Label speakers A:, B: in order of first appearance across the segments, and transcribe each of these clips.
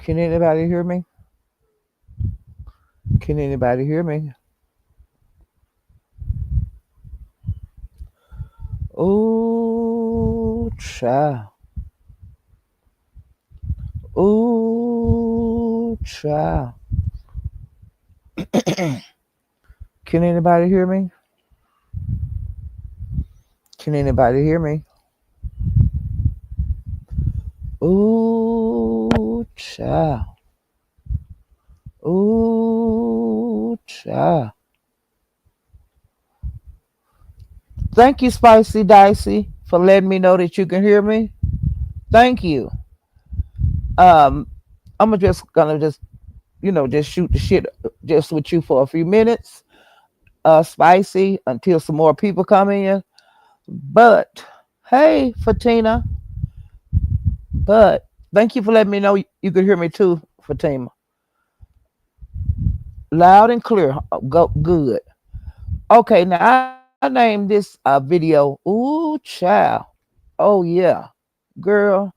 A: Can anybody hear me? Can anybody hear me? Ooh, child. Ooh, child. Can anybody hear me? Can anybody hear me? Ooh, child. Ooh, child. Thank you, Spicy Dicey, for letting me know that you can hear me. Thank you. Um, I'm just shoot the shit just with you for a few minutes. Spicy, until some more people come in. But hey, Fatina. But thank you for letting me know you could hear me too, Fatima. Loud and clear. Go good. Okay, now I named this video Ooh Child. Oh yeah. Girl,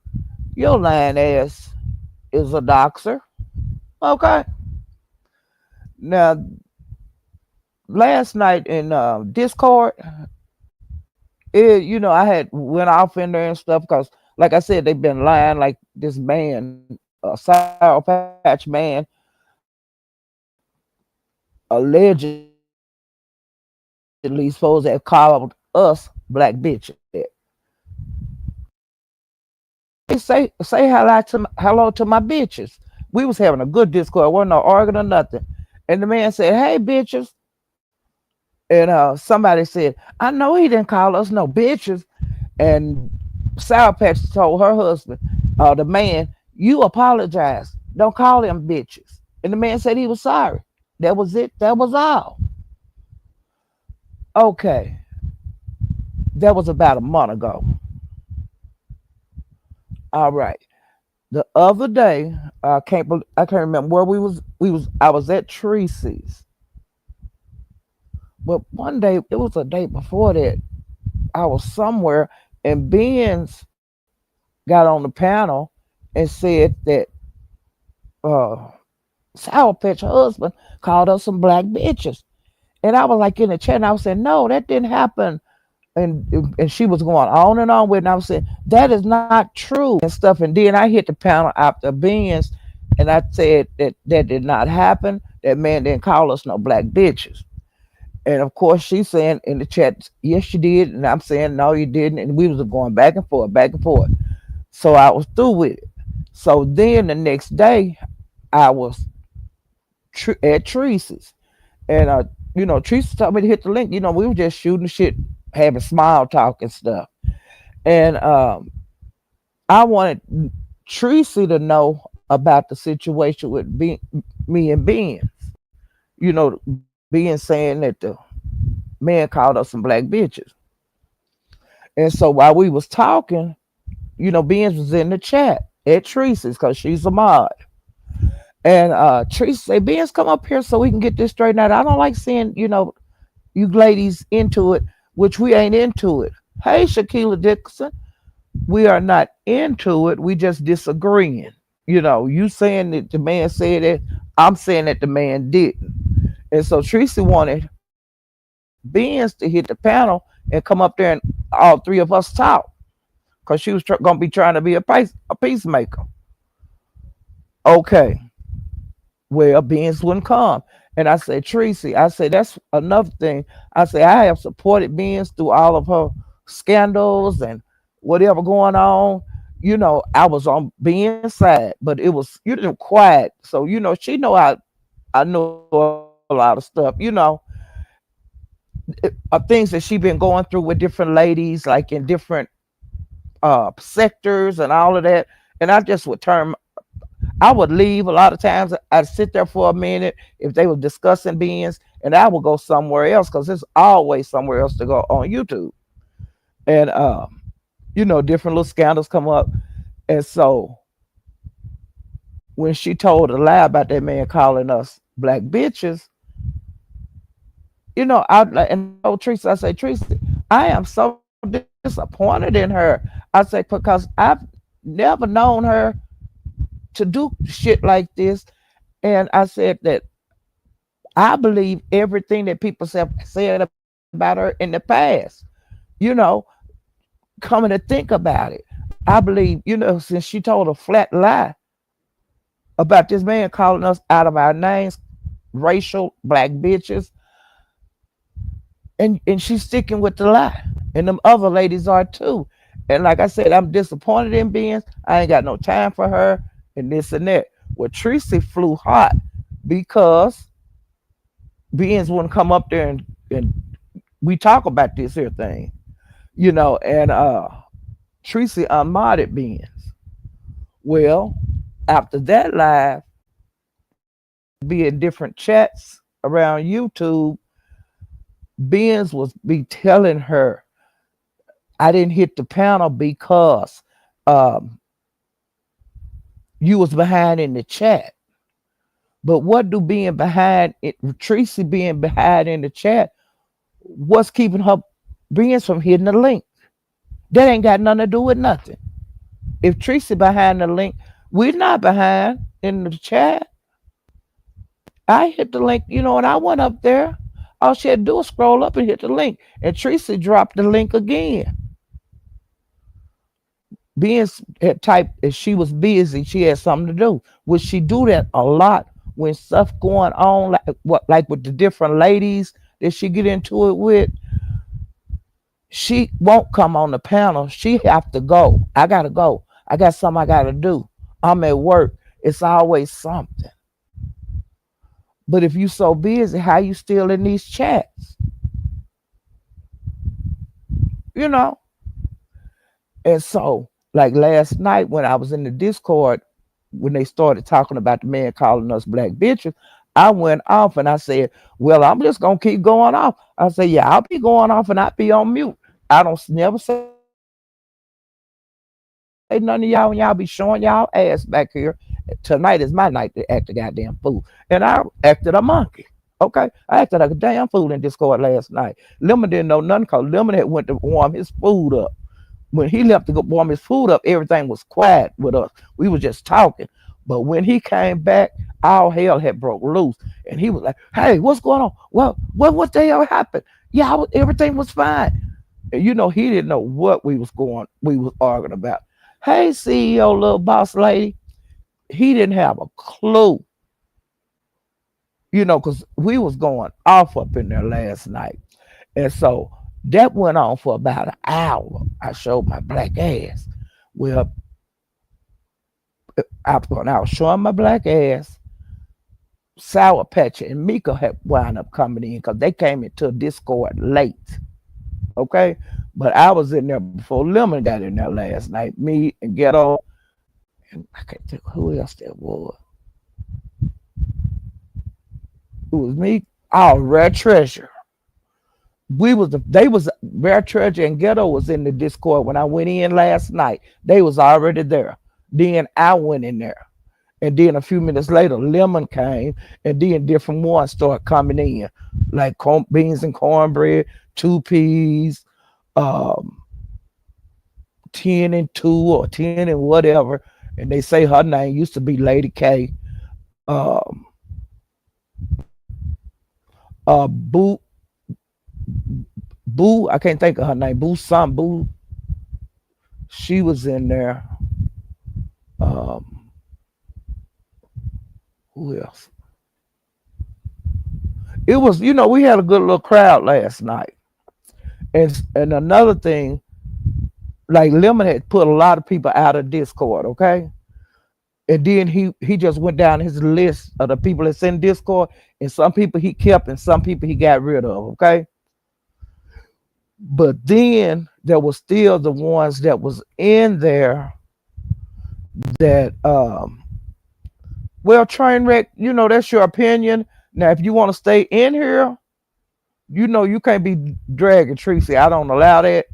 A: your lying ass is a doxer. Okay. Now last night in Discord, I had went off in there and stuff because, like I said, they've been lying like this man, Sour Patch man, allegedly supposed to have called us black bitches. Say hello to my bitches. We was having a good discord, wasn't no arguing or nothing. And the man said, "Hey bitches," and somebody said, "I know he didn't call us no bitches." And Sour Patch told her husband, the man, "You apologize. Don't call them bitches." And the man said he was sorry. That was it. That was all. Okay, that was about a month ago. All right. The other day, I can't remember where I was at Tracy's, but one day it was a day before that I was somewhere, and Ben's got on the panel and said that uh Sour Patch husband called us some black bitches. And I was like in the chat and I was saying, no, that didn't happen. And she was going on and on with it. And I was saying, that is not true and stuff. And then I hit the panel after Ben's and I said that did not happen. That man didn't call us no black bitches. And of course she's saying in the chat, yes, you did. And I'm saying, no, you didn't. And we was going back and forth, back and forth. So I was through with it. So then the next day I was at Teresa's. And Teresa told me to hit the link. We were just shooting shit, having small talk and stuff. And I wanted Teresa to know about the situation with me and Ben. Ben saying that the man called us some black bitches. And so while we was talking, Ben was in the chat at Teresa's because she's a mod. And Teresa said, Ben's come up here so we can get this straightened out. I don't like seeing, you ladies into it, which we ain't into it. Hey, Shaquila Dixon, we are not into it. We just disagreeing. You saying that the man said it. I'm saying that the man didn't. And so Teresa wanted Ben's to hit the panel and come up there and all three of us talk. Because she was going to be trying to be a peacemaker. Okay. Well, Ben's wouldn't come. And I said, Tracy, I said, that's another thing. I said, I have supported Ben's through all of her scandals and whatever going on. I was on Ben's side, but it was, quiet. So, she know I know a lot of stuff, things that she been going through with different ladies, like in different sectors and all of that. And I would leave a lot of times. I'd sit there for a minute if they were discussing beings, and I would go somewhere else because there's always somewhere else to go on YouTube. And different little scandals come up. And so when she told a lie about that man calling us black bitches, and I told Tracy, I say, Tracy, I am so disappointed in her. I say, because I've never known her to do shit like this. And I said that I believe everything that people said about her in the past. You know, coming to think about it, I believe, since she told a flat lie about this man calling us out of our names, racial black bitches, and she's sticking with the lie. And them other ladies are too. And like I said, I'm disappointed in Beans. I ain't got no time for her and this and that. Well, Tracy flew hot because Beans wouldn't come up there and we talk about this here thing, and Tracy unmodded Beans. Well, after that live, Beans would be in different chats around YouTube. Beans was be telling her, I didn't hit the panel because um, you was behind in the chat. But what do being behind it, Tracy being behind in the chat, what's keeping her Beans from hitting the link? That ain't got nothing to do with nothing. If Tracy behind the link, we're not behind in the chat. I hit the link, and I went up there. All she had to do was scroll up and hit the link. And Tracy dropped the link again. Being had typed if she was busy, she had something to do. Would she do that a lot when stuff going on, like with the different ladies that she get into it with? She won't come on the panel. She have to go. I gotta go. I got something I gotta do. I'm at work. It's always something. But if you so busy, how you still in these chats? You know? And so, like last night when I was in the Discord, when they started talking about the man calling us black bitches, I went off and I said, well, I'm just gonna keep going off. I said, yeah, I'll be going off and I'll be on mute. I don't never say none of y'all when y'all be showing y'all ass back here. Tonight is my night to act the goddamn fool. And I acted a monkey. Okay? I acted like a damn fool in Discord last night. Lemon didn't know nothing because Lemon had went to warm his food up. When he left to go warm his food up, everything was quiet with us. We was just talking. But when he came back, all hell had broke loose. And he was like, hey, what's going on? Well, what the hell happened? Yeah, everything was fine. And he didn't know what we was arguing about. Hey, CEO, little boss lady. He didn't have a clue, because we was going off up in there last night. And so that went on for about an hour. I showed my black ass. Well, when I was showing my black ass, Sour Patch and Mika had wound up coming in because they came into Discord late. Okay? But I was in there before Lemon got in there last night. Me and Ghetto, and I can't think who else that was. It was me. Oh, Rare Treasure. They was Rare Treasure and Ghetto was in the Discord when I went in last night. They was already there. Then I went in there. And then a few minutes later, Lemon came, and then different ones started coming in, like beans and cornbread, 2 peas, 10 and 2 or 10 and whatever. And they say her name used to be Lady K. Boo, I can't think of her name. Boo. She was in there. Who else? It was, we had a good little crowd last night. And another thing, like Lemon had put a lot of people out of Discord, okay? And then he just went down his list of the people that's in Discord, and some people he kept and some people he got rid of, okay? But then there was still the ones that was in there that well, train wreck, that's your opinion. Now, if you want to stay in here, you can't be dragging Tracy. I don't allow that.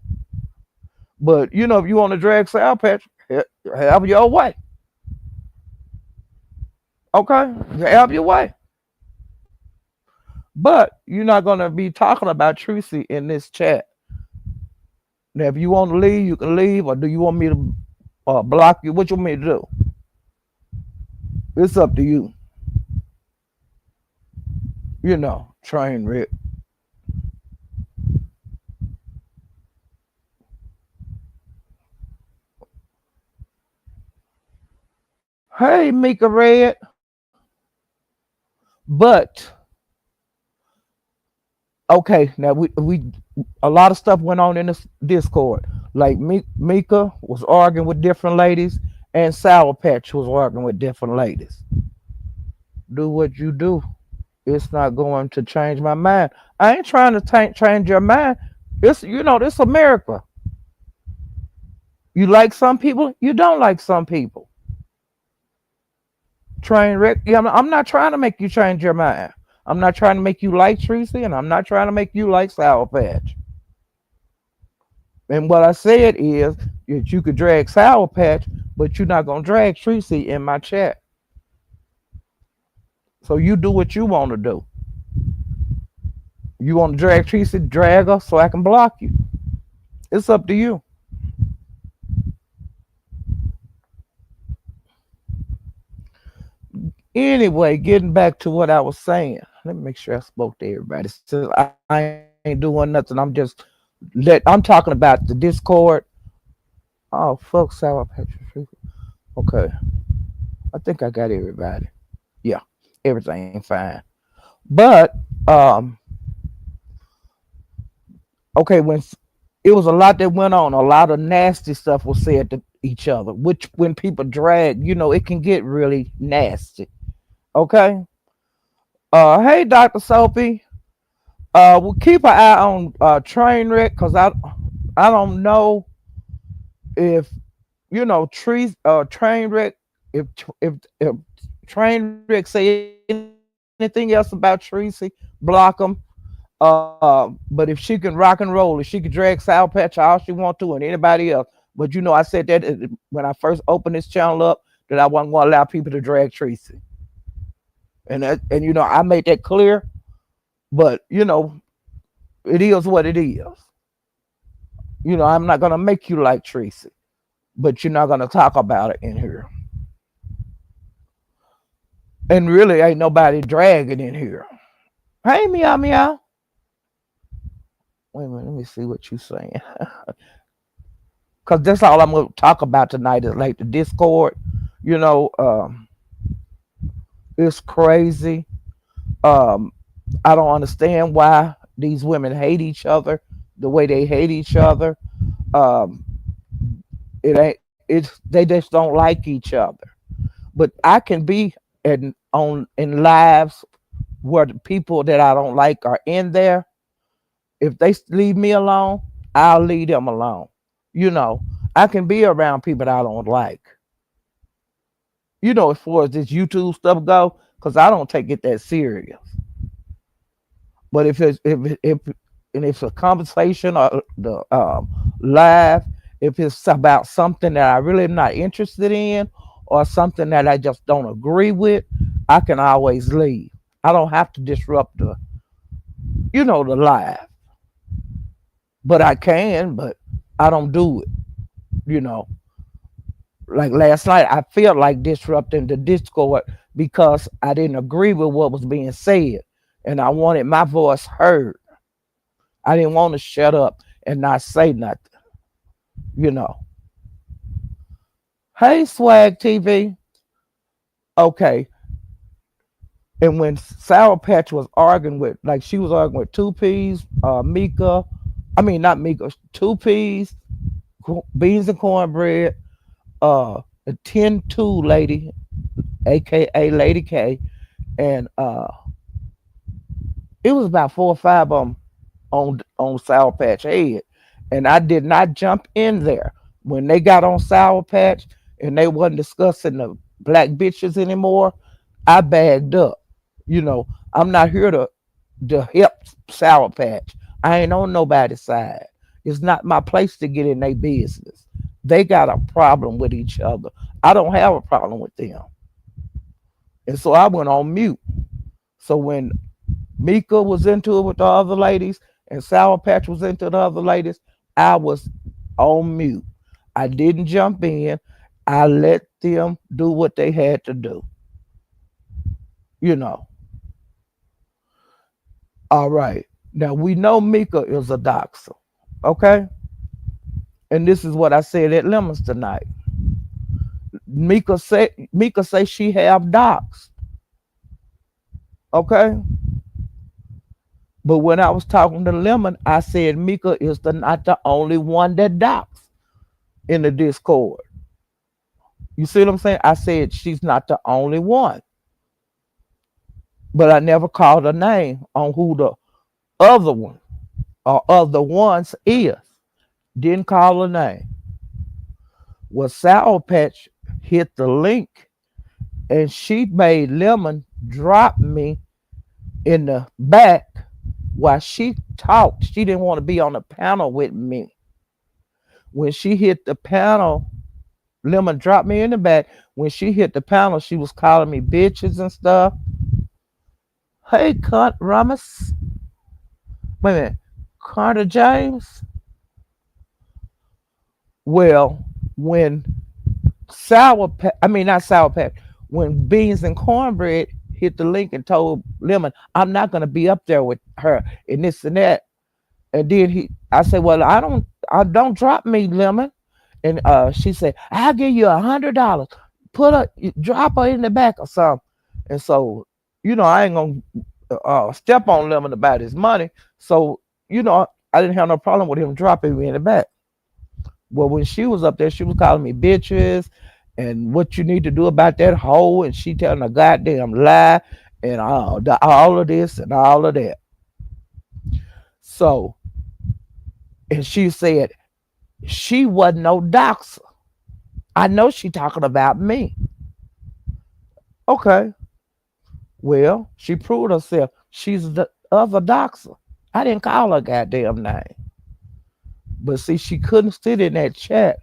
A: But, if you want to drag Sal Patrick, have your way. Okay? Have your way. But you're not going to be talking about Tracy in this chat. Now, if you want to leave, you can leave. Or do you want me to block you? What you want me to do? It's up to you. Train wreck. Hey, Mika Red. But okay, now we a lot of stuff went on in this Discord. Like Mika was arguing with different ladies, and Sour Patch was arguing with different ladies. Do what you do. It's not going to change my mind. I ain't trying to change your mind. This America. You like some people, you don't like some people. Train wreck. Yeah, I'm not trying to make you change your mind. I'm not trying to make you like Tracy, and I'm not trying to make you like Sour Patch. And what I said is that you could drag Sour Patch, but you're not gonna drag Tracy in my chat. So you do what you want to do. You want to drag Tracy, drag her so I can block you. It's up to you. Anyway, getting back to what I was saying. Let me make sure I spoke to everybody. So I ain't doing nothing. I'm talking about the Discord. Oh, fuck Sour Patch. Okay. I think I got everybody. Yeah, everything fine. But okay, it was a lot that went on, a lot of nasty stuff was said to each other, which when people drag, it can get really nasty. Okay. Hey, Dr. Soapy. We'll keep an eye on Trainwreck because I don't know if Trainwreck if Trainwreck say anything else about Tracy, block them. But if she can rock and roll, if she can drag Sour Patch all she want to, and anybody else, but I said that when I first opened this channel up that I wasn't going to allow people to drag Tracy, and I made that clear. But it is what it is. I'm not gonna make you like Tracy, but you're not gonna talk about it in here. And really, ain't nobody dragging in here. Hey, meow meow. Wait a minute, let me see what you saying. Cause that's all I'm gonna talk about tonight is like the Discord. You know, it's crazy. Um, I don't understand why these women hate each other the way they hate each other. Um, they just don't like each other. But I can be in lives where the people that I don't like are in there. If they leave me alone, I'll leave them alone. You know, I can be around people that I don't like. As far as this YouTube stuff go, because I don't take it that serious. But if and it's a conversation or the live, if it's about something that I really am not interested in or something that I just don't agree with, I can always leave. I don't have to disrupt the live. But I can, but I don't do it. You know, like last night, I felt like disrupting the Discord because I didn't agree with what was being said, and I wanted my voice heard. I didn't want to shut up and not say nothing. You know. Hey, Swag TV. Okay. And when Sour Patch was arguing with, like, she was arguing with Two Peas, Mika, I mean, not Mika, Two Peas, Beans and Cornbread, the 10-2 lady, aka Lady K, and it was about 4 or 5 of them on Sour Patch Head, and I did not jump in there when they got on Sour Patch and they wasn't discussing the black bitches anymore. I bagged up. I'm not here to help Sour Patch. I ain't on nobody's side. It's not my place to get in their business. They got a problem with each other. I don't have a problem with them. And so I went on mute. So when Mika was into it with the other ladies and Sour Patch was into the other ladies, I was on mute. I didn't jump in. I let them do what they had to do. you know. All right. Now we know Mika is a doxer. Okay? And this is what I said at Lemons tonight. Mika say she have docs. Okay? But when I was talking to Lemon, I said Mika is not the only one that docs in the Discord. You see what I'm saying? I said she's not the only one. But I never called her name on who the other one or other ones is. Didn't call her name. Well, Sour Patch hit the link and she made Lemon drop me in the back while she talked. She didn't want to be on the panel with me. When she hit the panel, Lemon dropped me in the back. When she hit the panel, she was calling me bitches and stuff. Hey, Cunt Ramus. Wait a minute. Carter James. Well, when not Sour Patch, when Beans and Cornbread hit the link and told Lemon, I'm not going to be up there with her and this and that. And then I said, well, I don't drop me, Lemon. And she said, I'll give you $100. Drop her in the back or something. And so, I ain't gonna step on Lemon about his money. So, I didn't have no problem with him dropping me in the back. Well, when she was up there, she was calling me bitches and what you need to do about that hoe, and she telling a goddamn lie and all of this and all of that. So, and she said she wasn't no doxer. I know she talking about me. Okay. Well, she proved herself. She's the other doxer. I didn't call her goddamn name. But see, she couldn't sit in that chat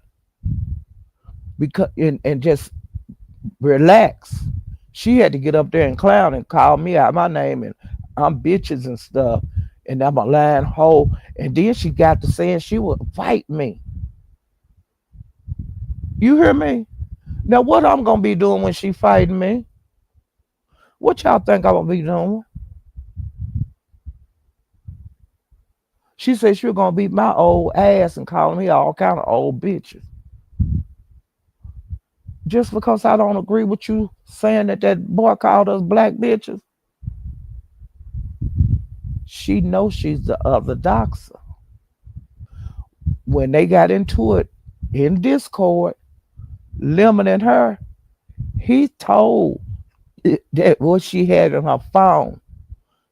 A: because and just relax. She had to get up there and clown and call me out my name and I'm bitches and stuff. And I'm a lying hoe. And then she got to saying she would fight me. You hear me? Now what I'm gonna be doing when she fighting me? What y'all think I'm gonna be doing? She said she was gonna beat my old ass and calling me all kind of old bitches. Just because I don't agree with you saying that boy called us black bitches. She knows she's the other doxer. When they got into it in Discord, Lemon and her, he told that what she had in her phone.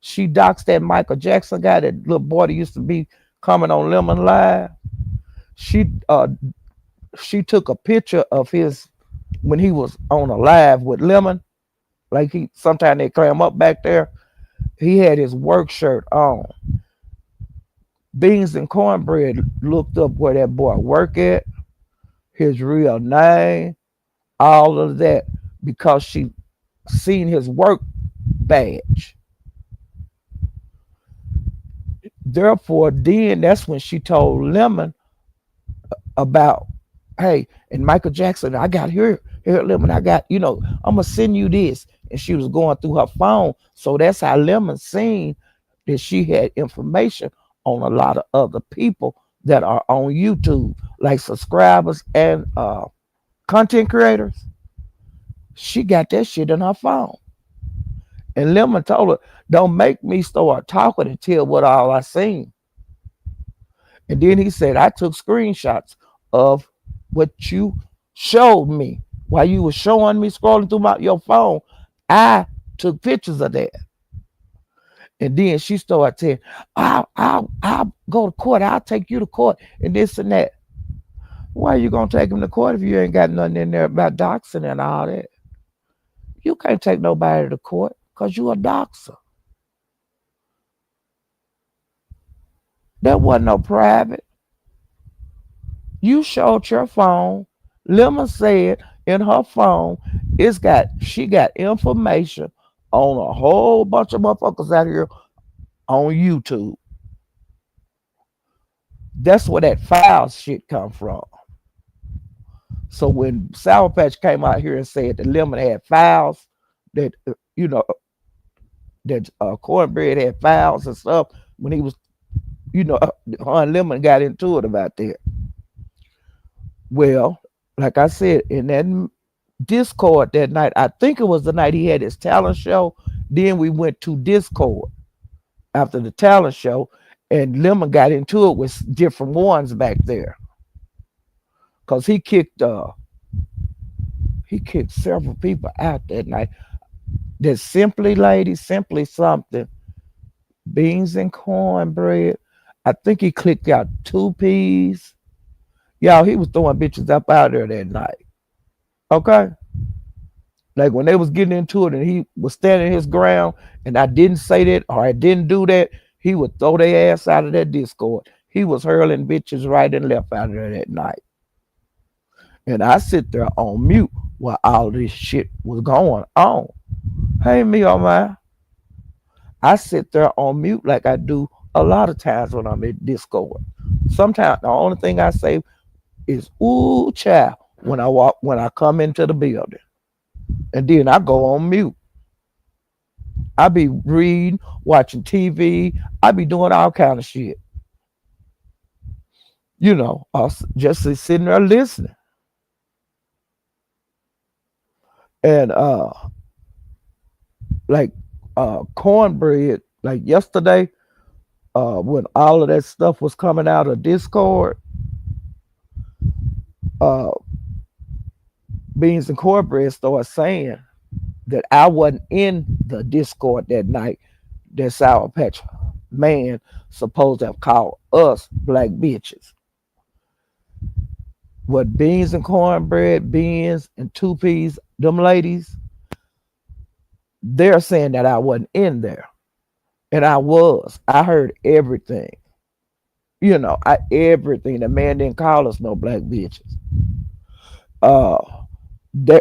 A: She doxed that Michael Jackson guy, that little boy that used to be coming on Lemon Live. She took a picture of his when he was on a live with Lemon. Like sometimes they clam up back there. He had his work shirt on. Beans and Cornbread looked up where that boy work at, his real name, all of that, because she seen his work badge. Therefore, then that's when she told Lemon about, hey, and Michael Jackson, I got here, Lemon, I'm gonna send you this. And she was going through her phone. So that's how Lemon seen that she had information on a lot of other people that are on YouTube, like subscribers and content creators. She got that shit in her phone. And Lemon told her, don't make me start talking and tell what all I seen. And then he said, I took screenshots of what you showed me while you were showing me scrolling through your phone. I took pictures of that. And then she started saying, I'll go to court. I'll take you to court and this and that. Why are you going to take him to court if you ain't got nothing in there about doxing and all that? You can't take nobody to court because you a doxer. There wasn't no private. You showed your phone. Lemon said in her phone, she got information on a whole bunch of motherfuckers out here on YouTube. That's where that file shit come from. So when Sour Patch came out here and said that Lemon had files, that that Cornbread had files and stuff when he was, her and Lemon got into it about that. Well, like I said, in that Discord that night, I think it was the night he had his talent show. Then we went to Discord after the talent show, and Lemon got into it with different ones back there because he kicked several people out that night. There's Simply Lady, Simply something, beans and cornbread. I think he clicked out two peas. Y'all, he was throwing bitches up out there that night. Okay? Like when they was getting into it and he was standing his ground and I didn't say that or I didn't do that, he would throw their ass out of that Discord. He was hurling bitches right and left out of there that night. And I sit there on mute while all this shit was going on. Hey, me, oh my. I sit there on mute like I do a lot of times when I'm in Discord. Sometimes the only thing I say is "ooh, child" when I come into the building, and then I go on mute. I be reading, watching TV. I be doing all kind of shit. Just sitting there listening. And like cornbread, like yesterday, when all of that stuff was coming out of Discord, uh, Beans and Cornbread started saying that I wasn't in the Discord that night that Sour Patch Man supposed to have called us black bitches. What Beans and Cornbread, Beans and Two Peas, them ladies, they're saying that I wasn't in there. And I was. I heard everything. Everything. The man didn't call us no black bitches. Uh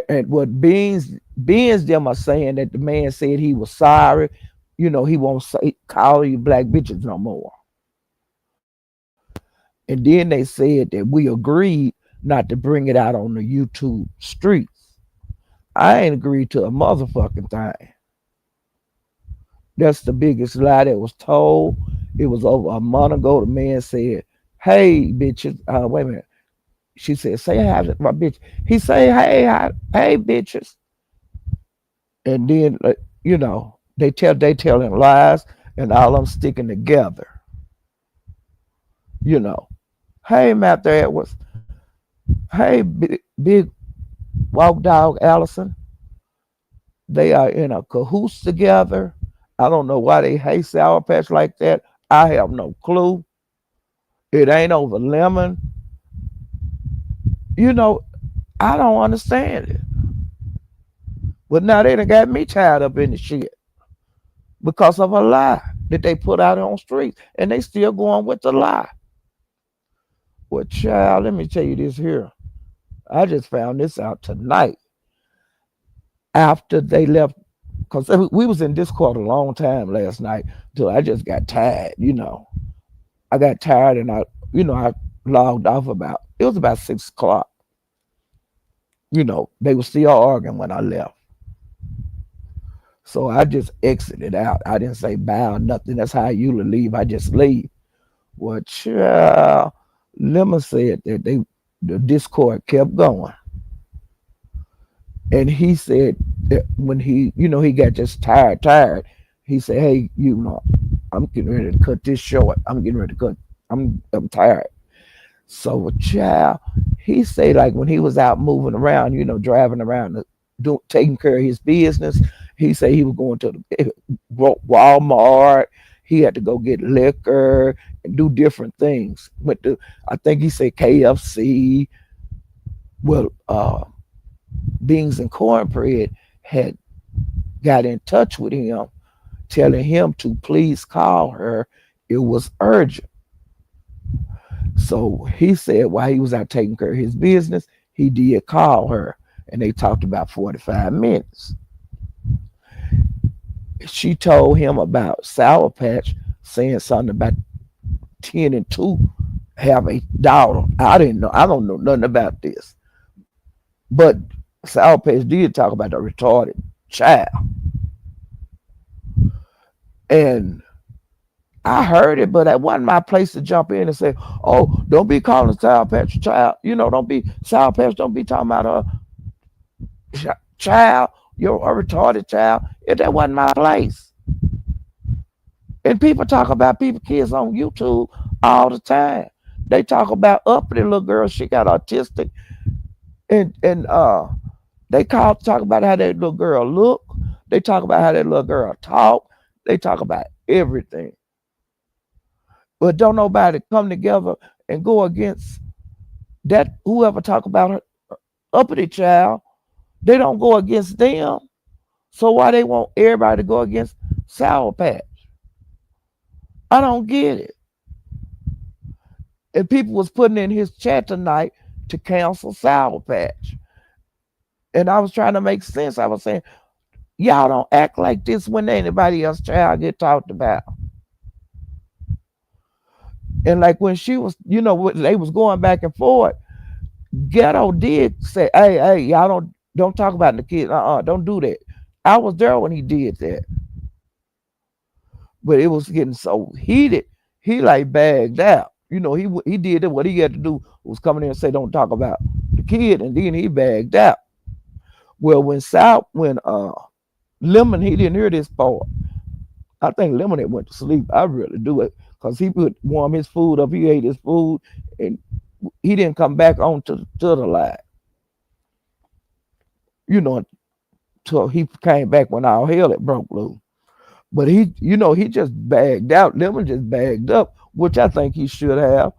A: and what Beans them are saying that the man said he was sorry. He won't call you black bitches no more. And then they said that we agreed not to bring it out on the YouTube streets. I ain't agreed to a motherfucking thing. That's the biggest lie that was told. It was over a month ago. The man said, "Hey, bitches." Wait a minute. She said, "Say hi to my bitch." He say, "Hey, hi, hey, bitches." And then, they telling lies, and all them sticking together. Hey, Matthew Edwards. Hey, big walk dog Allison. They are in a cahoots together. I don't know why they hate Sour Patch like that. I have no clue. It ain't over Lemon. I don't understand it. But now they done got me tied up in the shit because of a lie that they put out on streets, and they still going with the lie. Well, child, let me tell you this here. I just found this out tonight after they left, because we was in Discord a long time last night till I just got tired. I got tired and I logged off it was about 6 o'clock. They were still arguing when I left. So I just exited out. I didn't say bye or nothing. That's how I usually leave. I just leave. Well, child, Lemon said that the Discord kept going. And he said that when he got just tired, he said, "Hey, I'm getting ready to cut this short. I'm getting ready to cut. I'm tired." So, child, he said like when he was out moving around, driving around, taking care of his business, he said he was going to the Walmart. He had to go get liquor and do different things. I think he said KFC. Well, Beans and Cornbread had got in touch with him, telling him to please call her. It was urgent. So he said while he was out taking care of his business, he did call her, and they talked about 45 minutes. She told him about Sour Patch saying something about 10 and 2 have a daughter. I don't know nothing about this. But Sour Patch did talk about the retarded child. And I heard it, but that wasn't my place to jump in and say, "Oh, don't be calling Sour Patch a child. Don't be Sour Patch. Don't be talking about child. You're a retarded child." If that wasn't my place. And people talk about people, kids on YouTube all the time. They talk about uppity little girl. She got autistic, and they talk about how that little girl look. They talk about how that little girl talk. They talk about everything. But don't nobody come together and go against that. Whoever talk about her uppity child, they don't go against them. So why they want everybody to go against Sour Patch? I don't get it. And people was putting in his chat tonight to cancel Sour Patch. And I was trying to make sense. I was saying, y'all don't act like this when anybody else child get talked about. And like when she was, they was going back and forth, Ghetto did say, hey, y'all don't talk about the kids. Don't do that. I was there when he did that. But it was getting so heated, he like bagged out. He did it. What he had to do was come in and say, don't talk about the kid, and then he bagged out. Well, when Lemon, he didn't hear this part. I think Lemon had went to sleep. I really do it because he put warm his food up. He ate his food, and he didn't come back on to the line. Till he came back when all hell had broke loose. But he just bagged out. Lemon just bagged up, which I think he should have,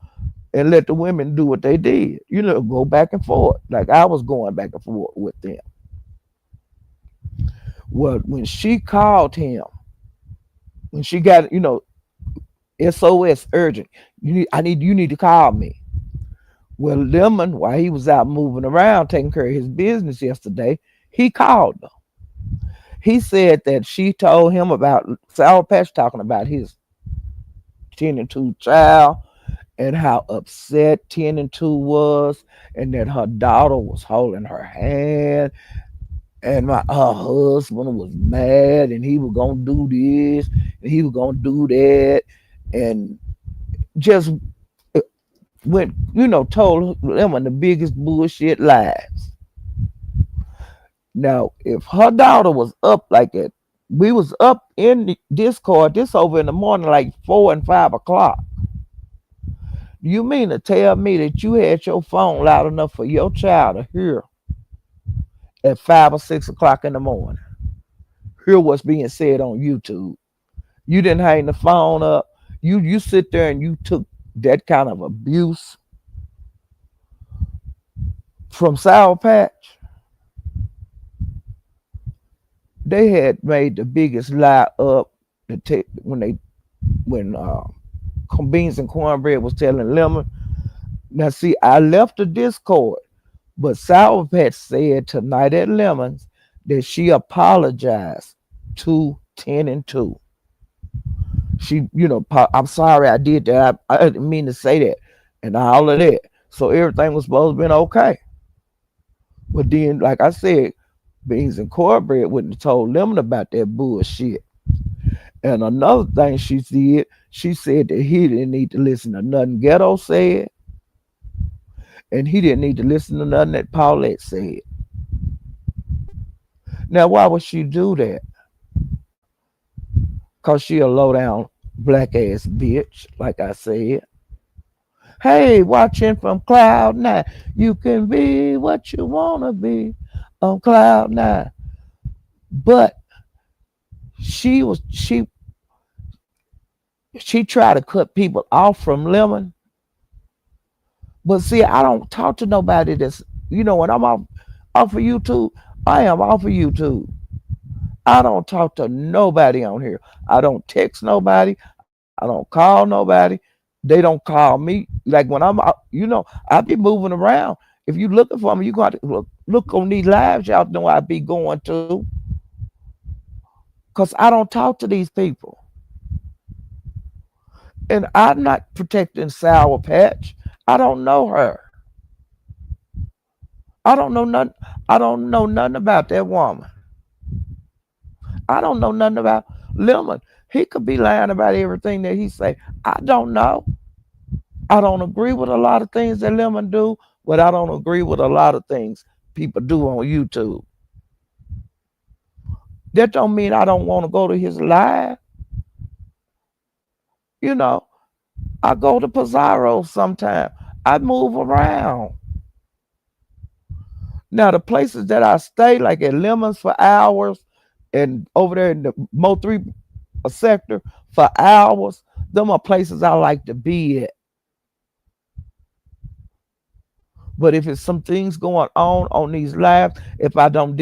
A: and let the women do what they did. Go back and forth like I was going back and forth with them. Well, when she called him, when she got SOS urgent, you need to call me. Well, Lemon, while he was out moving around taking care of his business yesterday, he called her. He said that she told him about Sour Patch talking about his 10 and 2 child and how upset 10 and 2 was, and that her daughter was holding her hand, and her husband was mad, and he was gonna do this and he was gonna do that, and just went, told them the biggest bullshit lies. Now, if her daughter was up like that, we was up in the Discord, this over in the morning, like 4 and 5 o'clock. You mean to tell me that you had your phone loud enough for your child to hear at 5 or 6 o'clock in the morning? Hear what's being said on YouTube. You didn't hang the phone up. You sit there and you took that kind of abuse from Sour Patch. They had made the biggest lie up when Beans and Cornbread was telling Lemon. Now see, I left the Discord, but Sour Patch said tonight at Lemons that she apologized to 10 and 2. She, I'm sorry I did that. I didn't mean to say that and all of that. So everything was supposed to be okay. But then, like I said, Beans and Cornbread wouldn't have told Lemon about that bullshit. And another thing she did, she said that he didn't need to listen to nothing Ghetto said, and he didn't need to listen to nothing that Paulette said. Now, why would she do that? Because she a low down black ass bitch, like I said. Hey, watching from Cloud 9. You can be what you want to be on Cloud 9. But she tried to cut people off from Lemon. But see, I don't talk to nobody that's, when I'm off of YouTube, I am off of YouTube. I don't talk to nobody on here. I don't text nobody. I don't call nobody. They don't call me. Like when I'm out, I be moving around. If you looking for me, you got to look on these lives y'all know I be going to. Because I don't talk to these people. And I'm not protecting Sour Patch. I don't know her. I don't know nothing. I don't know nothing about that woman. I don't know nothing about Lemon, he could be lying about everything that he say. I don't know. I don't agree with a lot of things that Lemon do, but I don't agree with a lot of things people do on YouTube. That don't mean I don't want to go to his live. You know, I go to Pizarro sometime. I move around. Now the places that I stay, like at Lemons for hours, and over there in the Mo 3 sector for hours, them are places I like to be at. But if it's some things going on these lives, if I don't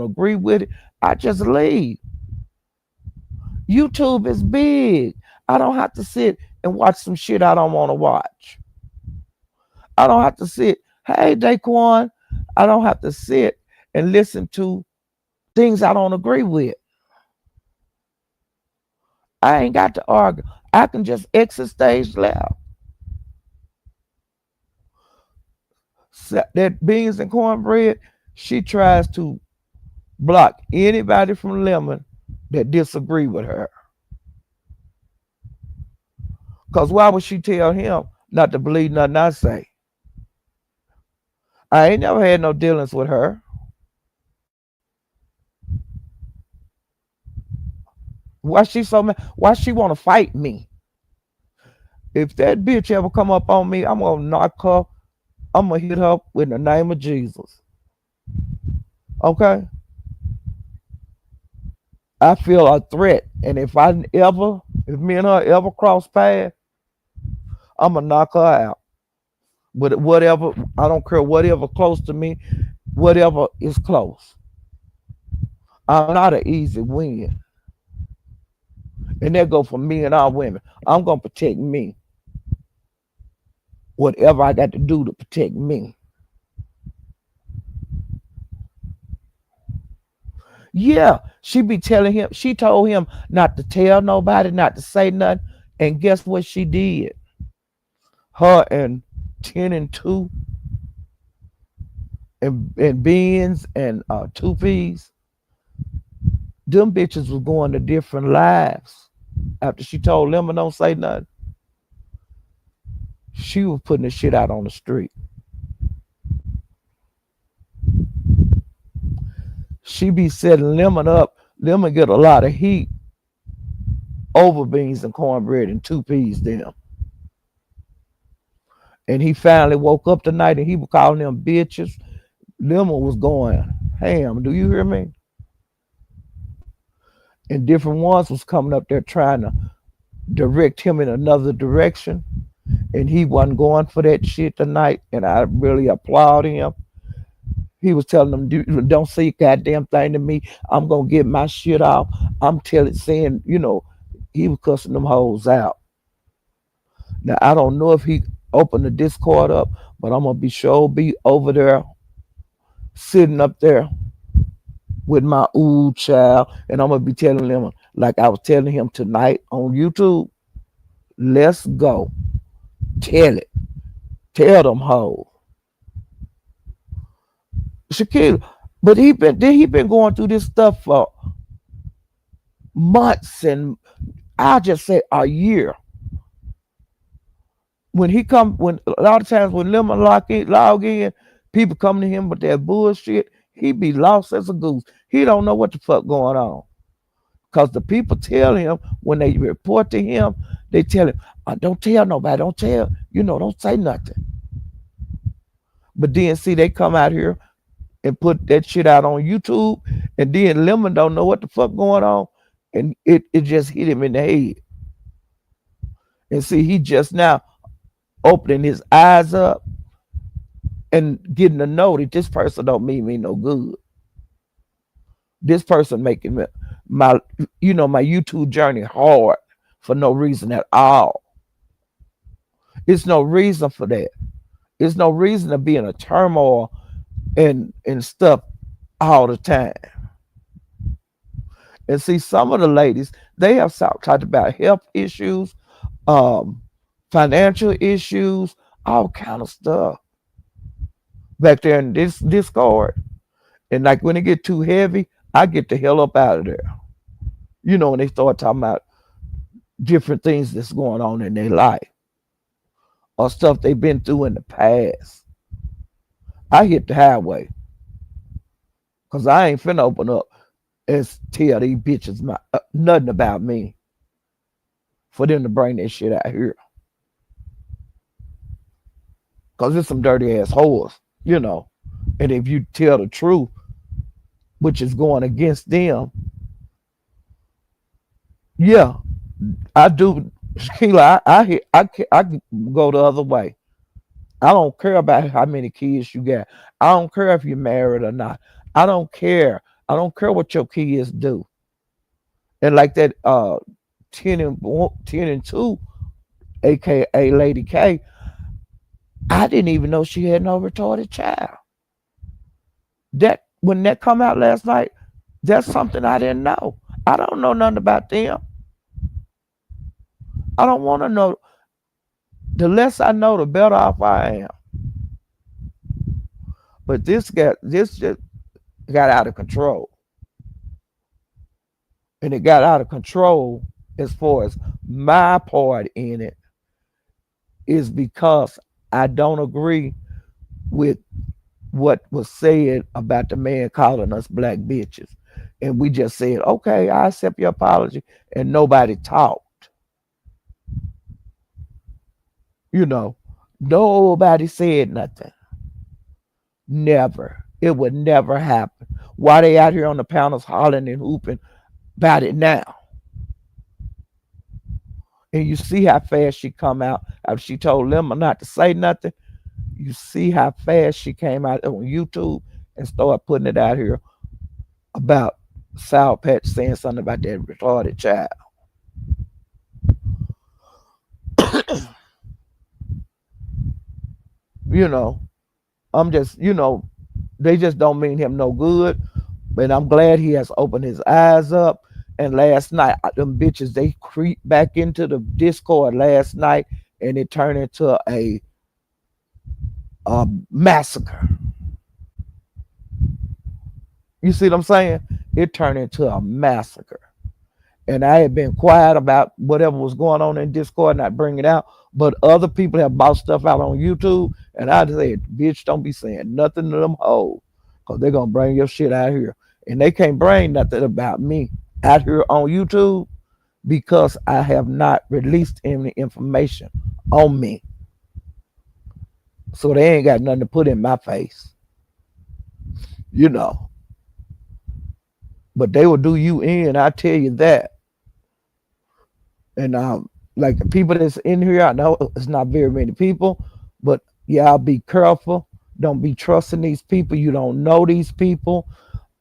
A: agree with it, I just leave. YouTube is big. I don't have to sit and watch some shit I don't want to watch. I don't have to sit. Hey, Daquan, I don't have to sit and listen to things I don't agree with. I ain't got to argue. I can just exit stage left. That beans and cornbread, she tries to block anybody from Lemon that disagree with her. Because why would she tell him not to believe nothing I say? I ain't never had no dealings with her. Why she so mad? Why she want to fight me? If that bitch ever come up on me, I'm gonna knock her. I'm gonna hit her in the name of Jesus. Okay? I feel a threat, and if me and her ever cross paths, I'm gonna knock her out. But whatever, I don't care. Whatever close to me, whatever is close. I'm not an easy win, and that go for me and our women. I'm gonna protect me. Whatever I got to do to protect me. Yeah, she be telling him. She told him not to tell nobody, not to say nothing. And guess what she did? Her and 10 and 2 and Beans and 2Ps, them bitches was going to different lives. After she told Lemon don't say nothing, she was putting the shit out on the street. She be setting Lemon up. Lemon get a lot of heat over Beans and cornbread and 2Ps them. And he finally woke up tonight and he was calling them bitches. Lemon was going ham. Do you hear me? And different ones was coming up there trying to direct him in another direction. And he wasn't going for that shit tonight. And I really applaud him. He was telling them, don't say a goddamn thing to me. I'm going to get my shit off. I'm saying, he was cussing them hoes out. Now, I don't know if he opened the Discord up, but I'm going to be over there, sitting up there with my ooh child. And I'm going to be telling them, like I was telling him tonight on YouTube, let's go. Tell it. Tell them hoes. Shaquille, but he been going through this stuff for months, and I just say a year. When a lot of times when Lemon log in, people come to him with that bullshit. He be lost as a goose. He don't know what the fuck going on. Because the people tell him, when they report to him, they tell him, don't tell nobody, don't tell, don't say nothing. But then see, they come out here and put that shit out on YouTube, and then Lemon don't know what the fuck going on, and it just hit him in the head. And see, he just now opening his eyes up and getting to know that this person don't mean me no good. This person making my YouTube journey hard for no reason at all. It's no reason for that. It's no reason to be in a turmoil and stuff all the time. And see, some of the ladies, they have talked about health issues, financial issues, all kind of stuff back there in this Discord. And like when it get too heavy, I get the hell up out of there. when they start talking about different things that's going on in their life or stuff they've been through in the past. I hit the highway because I ain't finna open up and tell these bitches nothing about me for them to bring that shit out here. Because it's some dirty ass whores. And if you tell the truth, which is going against them, yeah, I do. Sheila, I go the other way. I don't care about how many kids you got. I don't care if you're married or not. I don't care. I don't care what your kids do. And like that 10 and 2, aka Lady K, I didn't even know she had no retarded child. That when that come out last night, that's something I didn't know. I don't know nothing about them. I don't want to know. The less I know, the better off I am. But this just got out of control. And it got out of control as far as my part in it is because I don't agree with what was said about the man calling us black bitches. And we just said, okay, I accept your apology. And nobody talked. Nobody said nothing. Never. It would never happen. Why they out here on the panels hollering and hooping about it now? And you see how fast she come out after she told them not to say nothing. You see how fast she came out on YouTube and started putting it out here about Sour Patch saying something about that retarded child. I'm just, they just don't mean him no good. But I'm glad he has opened his eyes up. And last night, them bitches, they creeped back into the Discord last night and it turned into a massacre. You see what I'm saying? It turned into a massacre. And I had been quiet about whatever was going on in Discord, not bring it out. But other people have bought stuff out on YouTube. And I said, bitch, don't be saying nothing to them hoes. Because they're going to bring your shit out here. And they can't bring nothing about me out here on YouTube because I have not released any information on me. So they ain't got nothing to put in my face. But they will do you in, I tell you that. And like the people that's in here, I know it's not very many people, but y'all be careful. Don't be trusting these people. You don't know these people.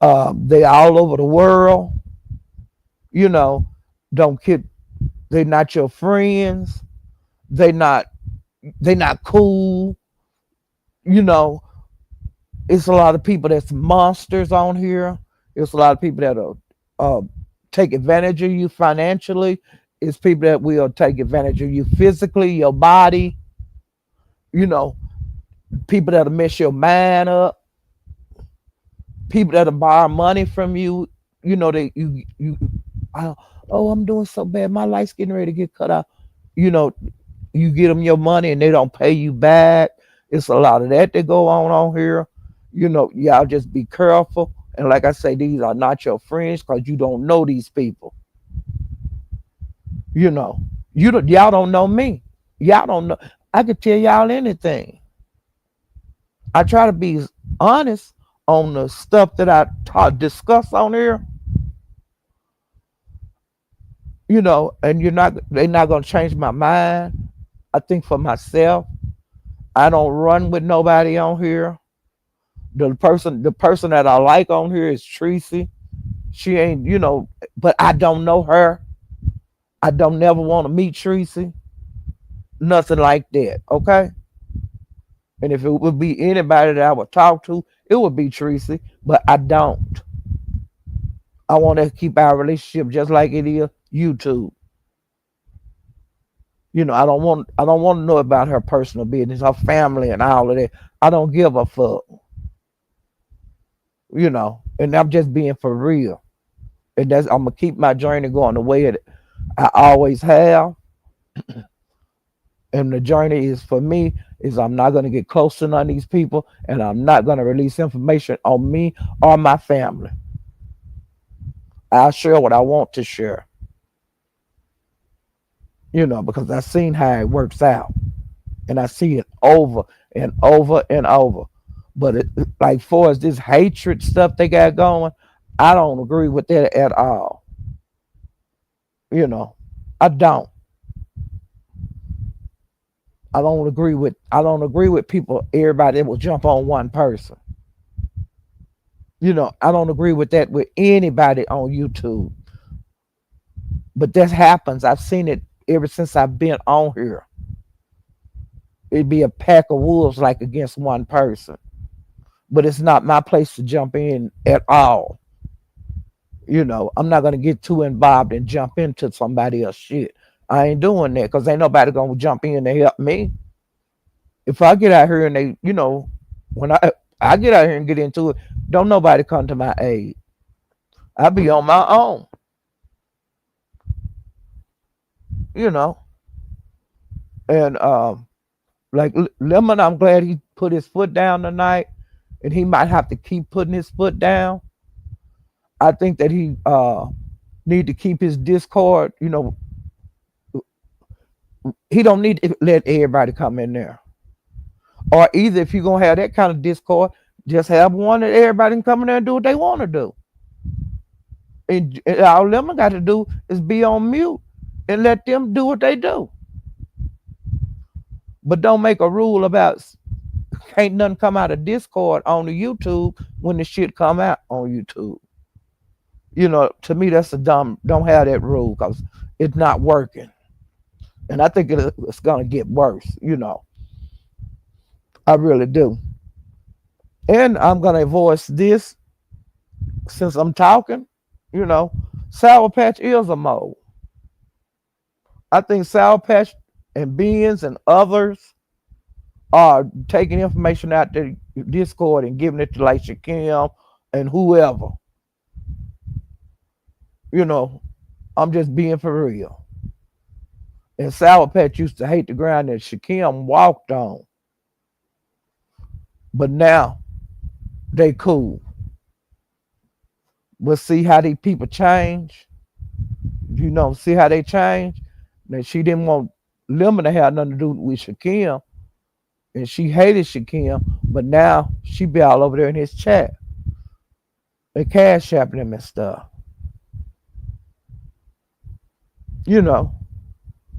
A: They all over the world. Don't keep. They're not your friends. They not cool. It's a lot of people that's monsters on here. It's a lot of people that'll take advantage of you financially. It's people that will take advantage of you physically, your body. People that'll mess your mind up. People that'll borrow money from you. I'm doing so bad. My life's getting ready to get cut off. You get them your money and they don't pay you back. It's a lot of that go on here. Y'all just be careful. And like I say, these are not your friends because you don't know these people. Y'all don't know me. Y'all don't know. I could tell y'all anything. I try to be honest on the stuff that I discuss on here. And they're not gonna change my mind. I think for myself. I don't run with nobody on here. The person that I like on here is Tracy. She ain't, but I don't know her. I don't never want to meet Tracy. Nothing like that. Okay. And if it would be anybody that I would talk to, it would be Tracy. But I don't. I want to keep our relationship just like it is YouTube. I don't want to know about her personal business, her family, and all of that. I don't give a fuck. And I'm just being for real. And that's I'm gonna keep my journey going the way I always have. And the journey is for me is I'm not gonna get close to none of these people, and I'm not gonna release information on me or my family. I'll share what I want to share, because I've seen how it works out, and I see it over and over and over. But like far as this hatred stuff they got going, I don't agree with that at all. You know, I don't. I don't agree with people. Everybody that will jump on one person. I don't agree with that with anybody on YouTube. But that happens. I've seen it ever since I've been on here. It'd be a pack of wolves like against one person. But it's not my place to jump in at all. I'm not gonna get too involved and jump into somebody else's shit. I ain't doing that because ain't nobody gonna jump in to help me. If I get out here and when I get out here and get into it, don't nobody come to my aid. I be on my own, you know. And like Lemon, I'm glad he put his foot down tonight, and he might have to keep putting his foot down. I think that he need to keep his Discord. He don't need to let everybody come in there. Or either if you're gonna have that kind of Discord, just have one that everybody can come in there and do what they want to do. And all Lemon got to do is be on mute and let them do what they do. But don't make a rule about can't nothing come out of Discord on the YouTube when the shit come out on YouTube. To me that's a dumb. Don't have that rule because it's not working, and I think it's gonna get worse. I really do. And I'm gonna voice this since I'm talking. Sour Patch is a mole. I think Sour Patch and Beans and others are taking information out their Discord and giving it to like Shakim and whoever. I'm just being for real. And Sour Patch used to hate the ground that Shakim walked on. But now they cool. We'll see how these people change. See how they change. Now she didn't want Lemon to have nothing to do with Shakim. And she hated Shakim, but now she be all over there in his chat. They cash apping him and stuff.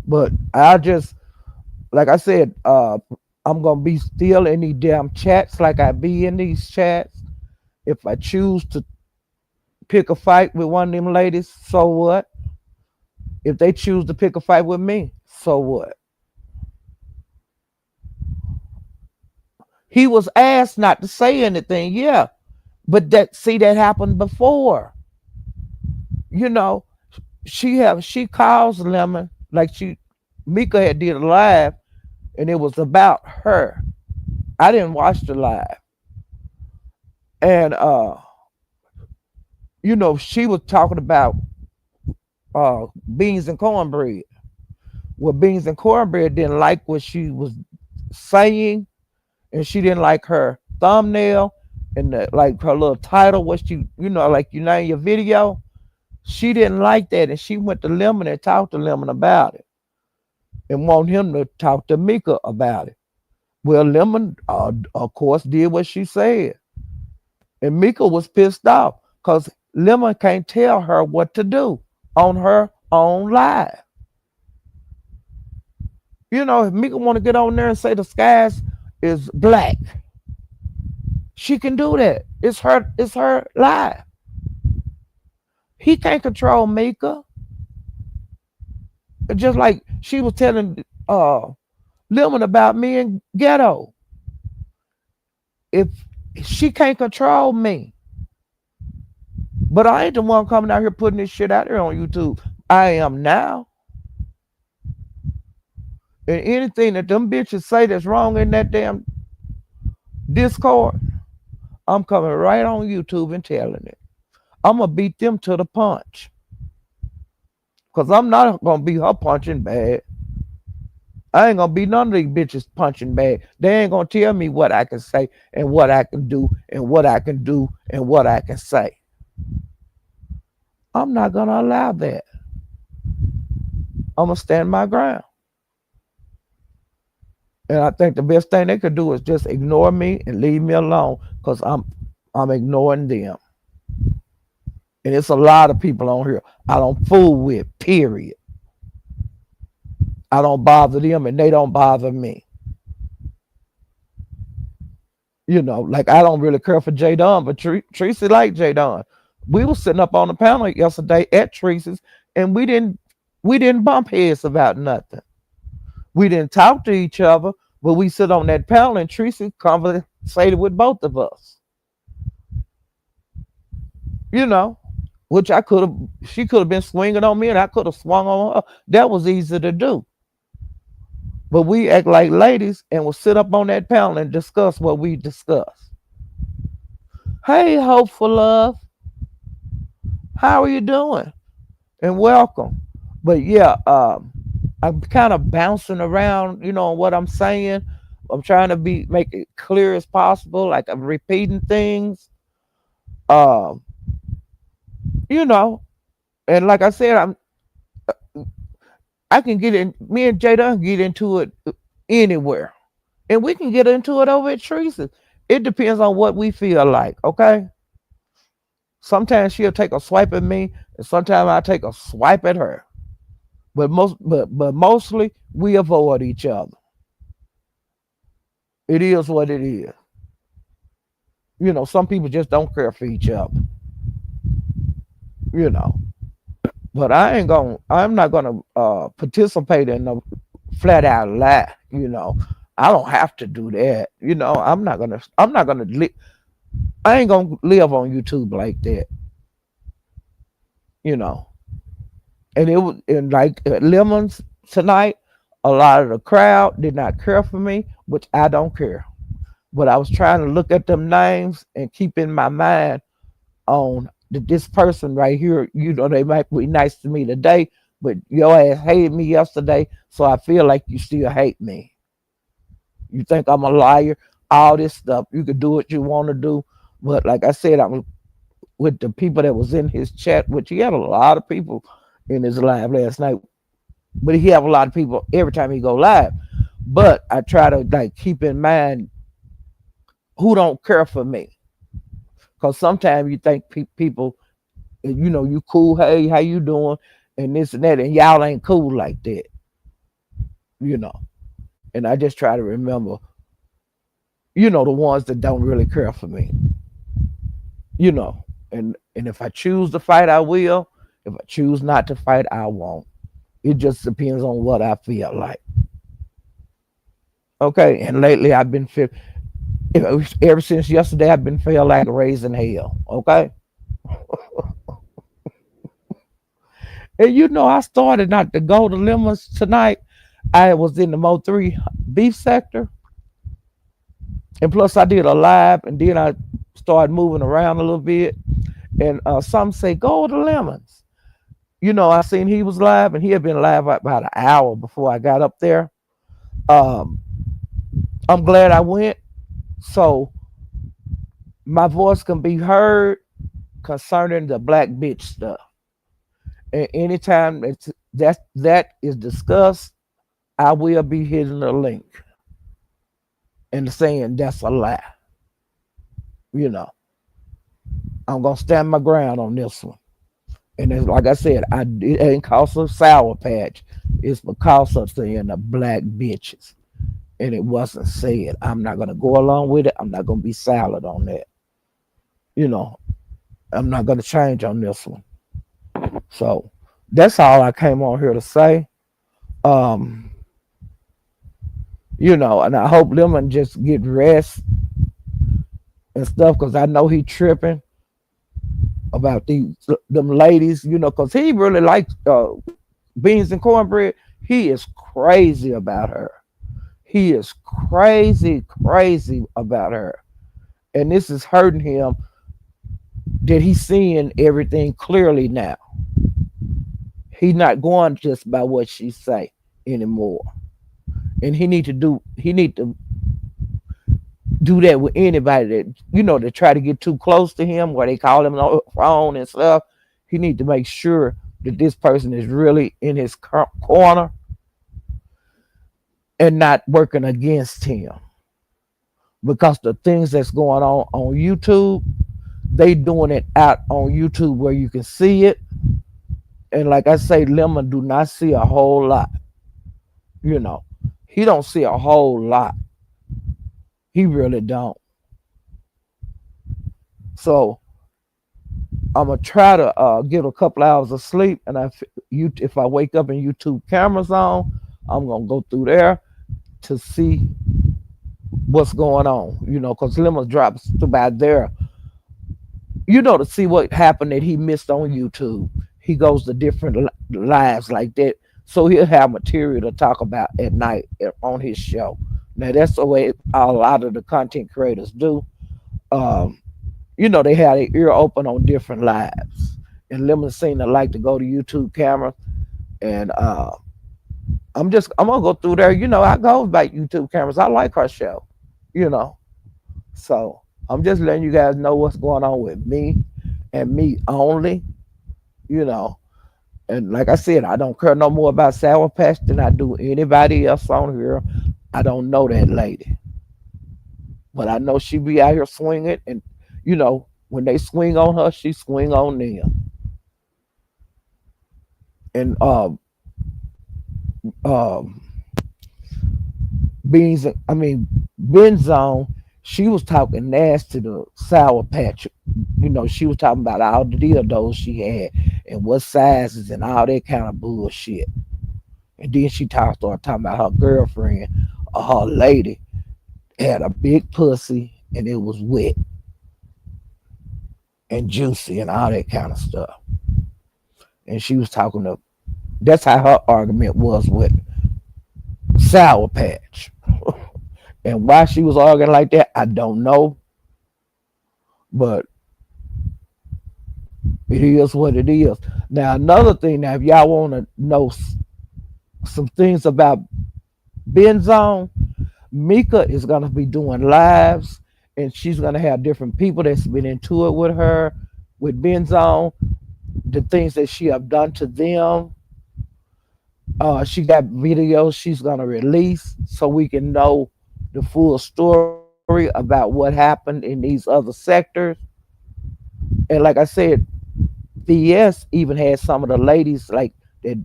A: But I just, like I said, I'm gonna be still in these damn chats like I be in these chats. If I choose to pick a fight with one of them ladies, so what? If they choose to pick a fight with me, so what? He was asked not to say anything, yeah. But that happened before. She calls Lemon like Mika had did a live, and it was about her. I didn't watch the live. And she was talking about beans and cornbread. Well, beans and cornbread didn't like what she was saying, and she didn't like her thumbnail and like her little title, what she, like you name your video. She didn't like that, and she went to Lemon and talked to Lemon about it, and want him to talk to Mika about it. Well, Lemon, of course, did what she said, and Mika was pissed off because Lemon can't tell her what to do on her own live. If Mika want to get on there and say the skies is black, she can do that. It's her live. He can't control Mika. Just like she was telling Lemon about me and Ghetto. If she can't control me, but I ain't the one coming out here putting this shit out there on YouTube. I am now. And anything that them bitches say that's wrong in that damn Discord, I'm coming right on YouTube and telling it. I'm gonna beat them to the punch. Cause I'm not gonna be her punching bag. I ain't gonna be none of these bitches punching bag. They ain't gonna tell me what I can say and what I can do and what I can do and what I can say. I'm not gonna allow that. I'm gonna stand my ground. And I think the best thing they could do is just ignore me and leave me alone because I'm ignoring them. And it's a lot of people on here I don't fool with, period. I don't bother them and they don't bother me. Like I don't really care for J Don, but Tracy like J Don. We were sitting up on the panel yesterday at Tracy's and we didn't bump heads about nothing. We didn't talk to each other, but we sit on that panel and Tracy conversated with both of us. You know, which she could have been swinging on me and I could have swung on her. That was easy to do. But we act like ladies and will sit up on that panel and discuss what we discuss. Hey, hopeful love, how are you doing? And welcome. But yeah, I'm kind of bouncing around, on what I'm saying. I'm trying to make it clear as possible. Like I'm repeating things. Um, you know, and like I said, I can get in. Me and Jada can get into it anywhere, and we can get into it over at Teresa. It depends on what we feel like. Okay. Sometimes she'll take a swipe at me, and sometimes I take a swipe at her. But mostly we avoid each other. It is what it is. Some people just don't care for each other. You know. But I'm not gonna participate in no flat out lie. I don't have to do that. I ain't gonna live on YouTube like that. You know. And it was in like Lemons tonight. A lot of the crowd did not care for me, which I don't care. But I was trying to look at them names and keep in my mind on this person right here. They might be nice to me today, but your ass hated me yesterday, so I feel like you still hate me. You think I'm a liar, all this stuff. You could do what you want to do, but like I said, I'm with the people that was in his chat, which he had a lot of people in his live last night, but he have a lot of people every time he go live. But I try to like keep in mind who don't care for me, because sometimes you think people, you cool, hey, how you doing, and this and that, and y'all ain't cool like that, And I just try to remember, the ones that don't really care for me, and if I choose to fight, I will. If I choose not to fight, I won't. It just depends on what I feel like. Okay, and lately I've been ever since yesterday I've been feeling like raising hell. Okay, and I started not to go to Lemons tonight. I was in the Mo3 beef sector, and plus I did a live, and then I started moving around a little bit. And some say go to Lemons. I seen he was live, and he had been live about an hour before I got up there. I'm glad I went, so my voice can be heard concerning the black bitch stuff. And anytime that is discussed, I will be hitting a link and saying that's a lie. I'm gonna stand my ground on this one. And it's like I said, it ain't cause of Sour Patch. It's because of saying the black bitches. And it wasn't said. I'm not gonna go along with it. I'm not gonna be silent on that. I'm not gonna change on this one. So that's all I came on here to say. And I hope Lemon just get rest and stuff, because I know he tripping about them ladies, because he really likes beans and cornbread. He is crazy about her. He is crazy about her. And this is hurting him that he's seeing everything clearly now. He's not going just by what she say anymore. And he need to do that with anybody that that try to get too close to him, where they call him on the phone and stuff. He need to make sure that this person is really in his corner and not working against him, because the things that's going on YouTube, they doing it out on YouTube where you can see it. And like I say, Lemon do not see a whole lot. You know, he don't see a whole lot. He really don't. So I'm gonna try to get a couple hours of sleep, and if I wake up and YouTube cameras on, I'm gonna go through there to see what's going on. Because Lemon drops about there. To see what happened that he missed on YouTube. He goes to different lives like that, so he'll have material to talk about at night on his show. Now that's the way a lot of the content creators do. Um, they have their ear open on different lives. And Lemon seem to like to go to YouTube camera, and I'm gonna go through there. I go by YouTube cameras. I like her show. You know, so I'm just letting you guys know what's going on with me and me only. You know, and like I said, I don't care no more about Sour Patch than I do anybody else on here. I don't know that lady, but I know she be out here swinging, and when they swing on her, she swing on them. And um, Benzone, she was talking nasty to Sour Patch. She was talking about all the dildos she had and what sizes and all that kind of bullshit. And then she started talking about her girlfriend or her lady had a big pussy and it was wet and juicy and all that kind of stuff. And she was talking to, that's how her argument was with Sour Patch. And why she was arguing like that, I don't know. But it is what it is. Now, another thing, now, if y'all want to know some things about Benzone, Mika is going to be doing lives, and she's going to have different people that's been into it with her, with Benzone, the things that she have done to them. She got videos she's going to release so we can know the full story about what happened in these other sectors. And like I said, VS even had some of the ladies like that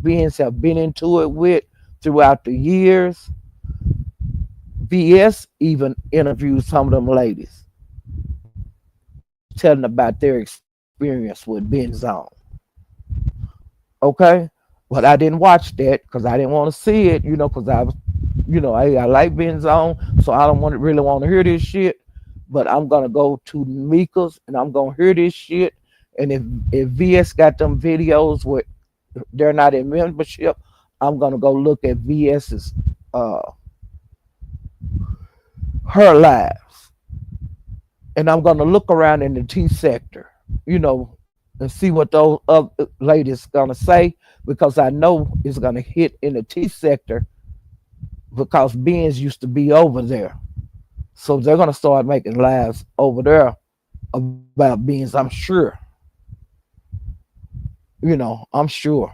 A: beings have been into it with throughout the years. VS even interviewed some of them ladies, telling about their experience with Benzone. Okay, but I didn't watch that because I didn't want to see it, because I was, I like Benzone, so I don't really want to hear this shit. But I'm gonna go to Mika's and I'm gonna hear this shit. And if VS got them videos where they're not in membership, I'm gonna go look at VS's her lives, and I'm gonna look around in the T sector, and see what those other ladies gonna say, because I know it's gonna hit in the T sector because Benz used to be over there, so they're gonna start making lives over there about Benz. I'm sure. I'm sure.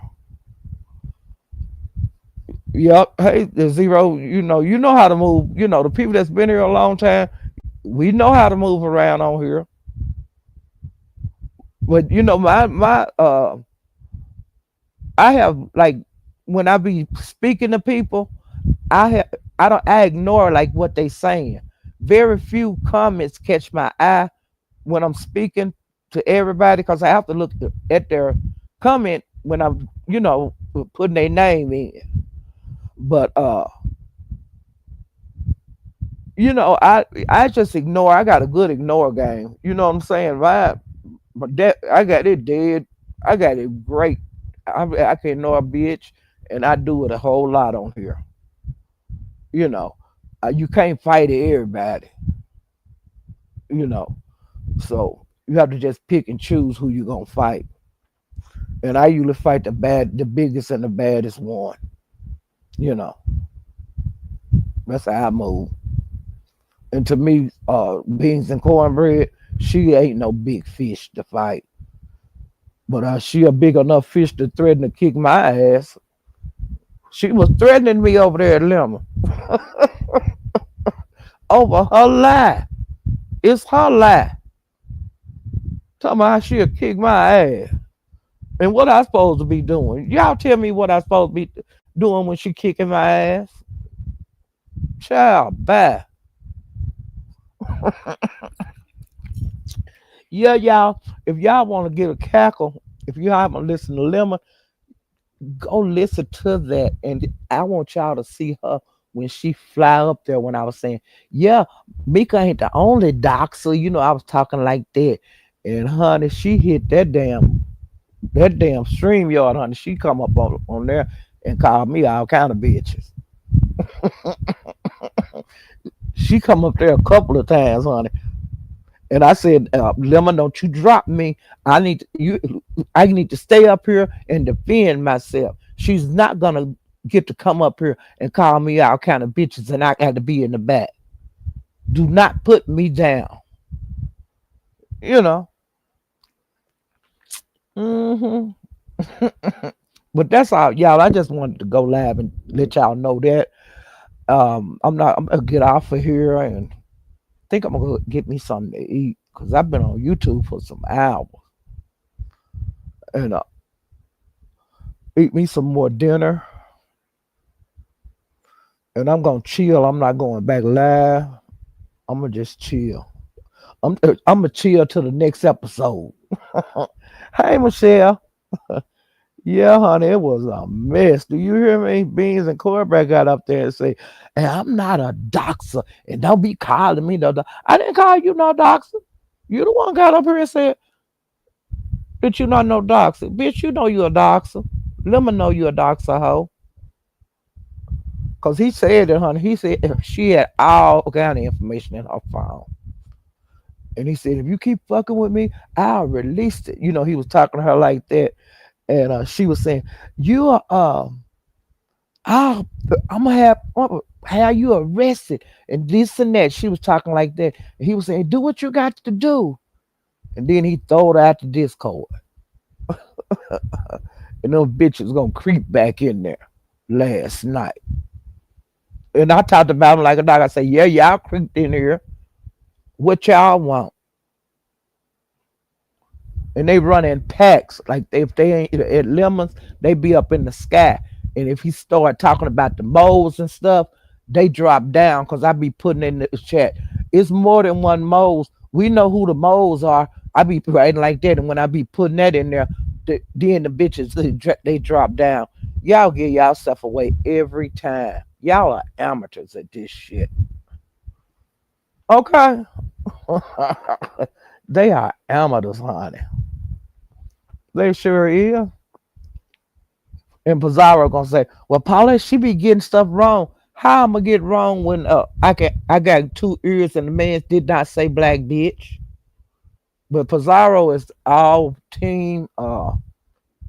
A: Yep. Hey, the Zero. You know how to move. The people that's been here a long time, we know how to move around on here. But my I have, like, when I be speaking to people, I ignore like what they saying. Very few comments catch my eye when I'm speaking to everybody, because I have to look at their comment when I'm putting their name in. But I just ignore. I got a good ignore game. You know what I'm saying? But that I got it dead. I got it great. I can ignore a bitch, and I do it a whole lot on here. You know, you can't fight everybody. You know, so You have to just pick and choose who you're gonna fight. And I usually fight the biggest and the baddest one. You know, that's how I move. And to me, beans and cornbread, she ain't no big fish to fight. But she a big enough fish to threaten to kick my ass. She was threatening me over there at Lemon over her lie. It's her lie. Talking about how she'll kick my ass. And what I supposed to be doing? Y'all tell me what I supposed to be doing when she kicking my ass. Child, bye. Yeah, y'all. If y'all want to get a cackle, if you haven't listened to Lemon, go listen to that. And I want y'all to see her when she fly up there when I was saying, yeah, Mika ain't the only doxer. You know, I was talking like that. And honey, she hit that damn stream yard, honey. She come up on there and called me all kind of bitches. She come up there a couple of times, honey. And I said, Lemon, don't you drop me. I need to stay up here and defend myself. She's not gonna get to come up here and call me all kind of bitches and I got to be in the back. Do not put me down. You know. Hmm. But that's all, y'all. I just wanted to go live and let y'all know that. I'm gonna get off of here and think I'm gonna get me something to eat because I've been on YouTube for some hours and eat me some more dinner and I'm gonna chill. I'm not going back live. I'm gonna just chill. I'm gonna chill till the next episode. Hey Michelle. Yeah, honey, it was a mess. Do you hear me? Beans and Cornbread got up there and say, "Hey, I'm not a doxer, and don't be calling me no. I didn't call you no doxer. You the one got up here and said that you not no doxer, bitch. You know you a doxer. Let me know you a doxer, hoe. Cause he said it, honey. He said she had all kind of information in her phone, and he said if you keep fucking with me, I'll release it. You know, he was talking to her like that, and she was saying, "You are I'll, I'm gonna have you arrested and this and that." She was talking like that. And he was saying, "Do what you got to do." And then he throw her out the Discord. And those bitches gonna creep back in there last night. And I talked about him like a dog. I say, yeah, y'all creeped in here. What y'all want? And they run in packs. Like if they ain't at Lemons, they be up in the sky. And if he start talking about the moles and stuff, they drop down because I be putting in the chat. It's more than one moles. We know who the moles are. I be writing like that, and when I be putting that in there, then the bitches they drop down. Y'all get y'all stuff away every time. Y'all are amateurs at this shit. Okay, they are amateurs, honey. They sure is. And Pizarro gonna say, "Well, Paula, she be getting stuff wrong. How I'm gonna get wrong when I got two ears and the man did not say black bitch." But Pizarro is all team.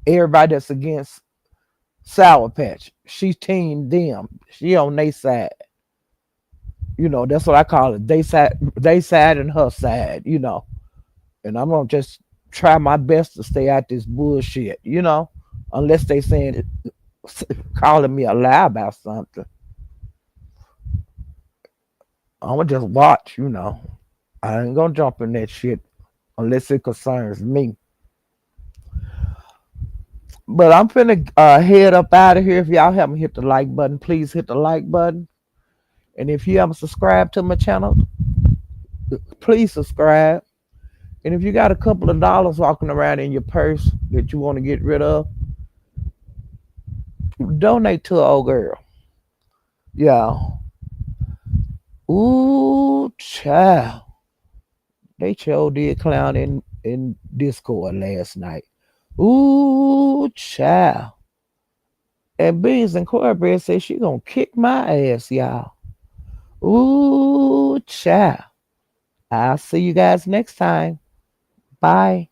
A: Everybody that's against Sour Patch, she's team them. She on their side. You know, that's what I call it. They side and her side. You know, and I'm gonna just try my best to stay out this bullshit. You know, unless they saying calling me a lie about something. I'm gonna just watch, you know. I ain't gonna jump in that shit unless it concerns me. But I'm finna head up out of here. If y'all haven't hit the like button, please hit the like button. And if you haven't subscribed to my channel, please subscribe. And if you got a couple of dollars walking around in your purse that you want to get rid of, donate to an old girl. Yeah. Ooh, child. They sure did clown in Discord last night. Ooh, child. And Beans and Cornbread said she gonna kick my ass, y'all. Ooh, child. I'll see you guys next time. Bye.